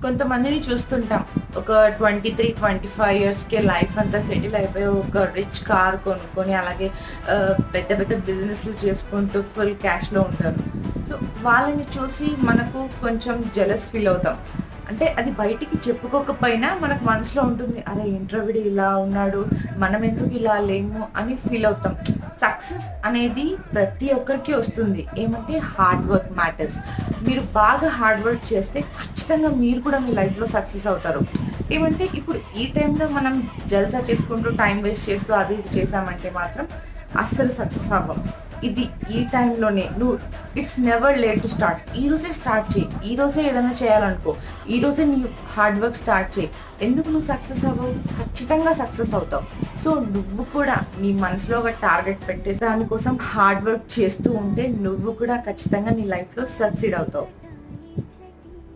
కొంతమందిని చూస్తుంటాం. ఒక 23, 25 ఇయర్స్‌కే లైఫ్ అంతా సెటిల్ అయిపోయి ఒక రిచ్ కార్ కొనుక్కొని అలాగే పెద్ద పెద్ద బిజినెస్‌లు చేసుకుంటూ ఫుల్ క్యాష్‌లో ఉంటారు. సో, వాళ్ళని చూసి మనకు కొంచెం జెలస్ ఫీల్ అవుతాం. అంటే అది బయటికి చెప్పుకోకపోయినా మనకు మనసులో ఉంటుంది. అరే! ఏంట్రా వీడు ఇలా ఉన్నాడు. మనం ఎందుకు ఇలా లేము అని ఫీల్ అవుతాం. సక్సెస్ అనేది ప్రతి ఒక్కరికి వస్తుంది. ఏమంటే హార్డ్ వర్క్ మ్యాటర్స్. మీరు బాగా హార్డ్ వర్క్ చేస్తే ఖచ్చితంగా మీరు కూడా మీ లైఫ్‌లో సక్సెస్ అవుతారు. ఏమంటే ఇప్పుడు ఈ టైంలో మనం జల్సా చేసుకుంటూ టైం వేస్ట్ చేస్తూ అది ఇది చేశామంటే మాత్రం అస్సలు సక్సెస్ అవ్వం. ఇది ఈ టైంలోనే నువ్వు it's never late to start. ఈ రోజే స్టార్ట్ చెయి. ఈ రోజే ఏదైనా చేయాలనుకో. ఈ రోజే నీ హార్డ్ వర్క్ స్టార్ట్ చెయి. ఎందుకు నువ్వు సక్సెస్ అవ్వవు? ఖచ్చితంగా సక్సెస్ అవుతావు. సో, నువ్వు కూడా నీ మనసులో ఒక టార్గెట్ పెట్టేసి దానికోసం హార్డ్ వర్క్ చేస్తూ ఉంటే నువ్వు కూడా ఖచ్చితంగా నీ లైఫ్‌లో సక్సీడ్ అవుతావు.